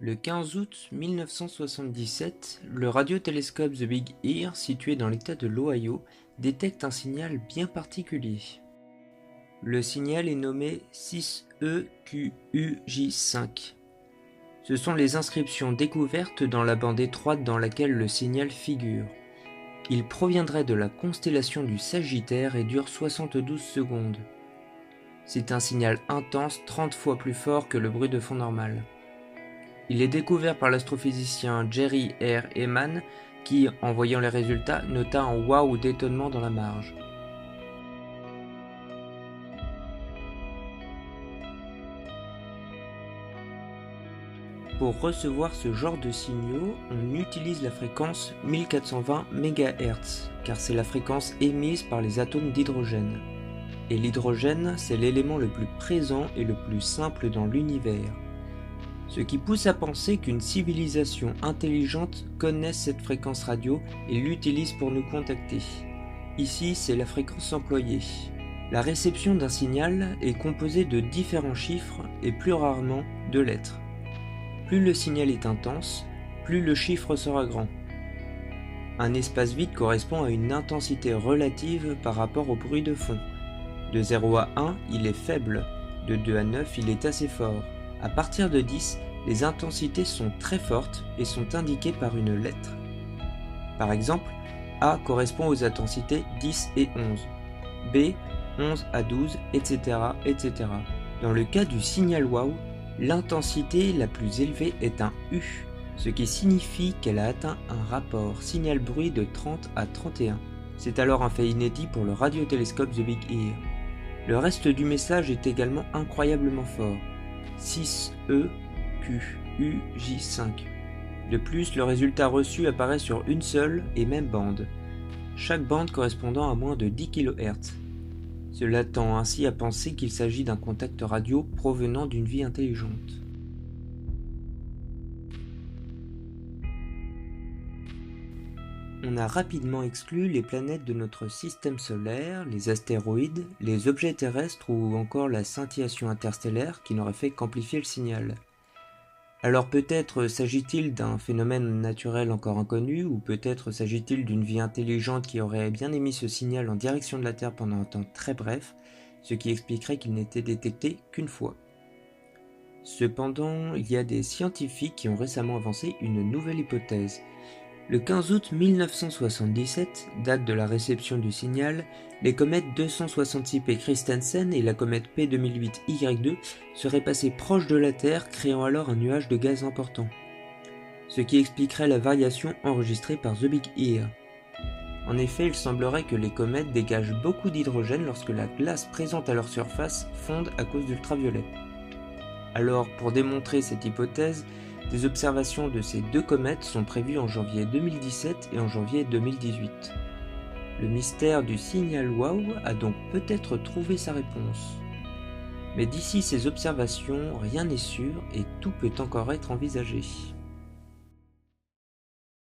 Le 15 août 1977, le radiotélescope The Big Ear, situé dans l'État de l'Ohio, détecte un signal bien particulier. Le signal est nommé 6EQUJ5. Ce sont les inscriptions découvertes dans la bande étroite dans laquelle le signal figure. Il proviendrait de la constellation du Sagittaire et dure 72 secondes. C'est un signal intense 30 fois plus fort que le bruit de fond normal. Il est découvert par l'astrophysicien Jerry R. Ehman qui, en voyant les résultats, nota un waouh d'étonnement dans la marge. Pour recevoir ce genre de signaux, on utilise la fréquence 1420 MHz, car c'est la fréquence émise par les atomes d'hydrogène. Et l'hydrogène, c'est l'élément le plus présent et le plus simple dans l'univers. Ce qui pousse à penser qu'une civilisation intelligente connaisse cette fréquence radio et l'utilise pour nous contacter. Ici, c'est la fréquence employée. La réception d'un signal est composée de différents chiffres et plus rarement de lettres. Plus le signal est intense, plus le chiffre sera grand. Un espace vide correspond à une intensité relative par rapport au bruit de fond. De 0 à 1, il est faible. De 2 à 9, il est assez fort. À partir de 10, les intensités sont très fortes et sont indiquées par une lettre. Par exemple, A correspond aux intensités 10 et 11, B 11 à 12, etc., etc. Dans le cas du signal WOW, l'intensité la plus élevée est un U, ce qui signifie qu'elle a atteint un rapport signal-bruit de 30 à 31. C'est alors un fait inédit pour le radiotélescope The Big Ear. Le reste du message est également incroyablement fort. 6EQUJ5. De plus, le résultat reçu apparaît sur une seule et même bande, chaque bande correspondant à moins de 10 kHz. Cela tend ainsi à penser qu'il s'agit d'un contact radio provenant d'une vie intelligente. On a rapidement exclu les planètes de notre système solaire, les astéroïdes, les objets terrestres ou encore la scintillation interstellaire qui n'aurait fait qu'amplifier le signal. Alors peut-être s'agit-il d'un phénomène naturel encore inconnu, ou peut-être s'agit-il d'une vie intelligente qui aurait bien émis ce signal en direction de la Terre pendant un temps très bref, ce qui expliquerait qu'il n'était détecté qu'une fois. Cependant, il y a des scientifiques qui ont récemment avancé une nouvelle hypothèse. Le 15 août 1977, date de la réception du signal, les comètes 266P Christensen et la comète P2008Y2 seraient passées proches de la Terre, créant alors un nuage de gaz important. Ce qui expliquerait la variation enregistrée par The Big Ear. En effet, il semblerait que les comètes dégagent beaucoup d'hydrogène lorsque la glace présente à leur surface fonde à cause d'ultraviolets. Alors, pour démontrer cette hypothèse, des observations de ces deux comètes sont prévues en janvier 2017 et en janvier 2018. Le mystère du signal WOW a donc peut-être trouvé sa réponse. Mais d'ici ces observations, rien n'est sûr et tout peut encore être envisagé.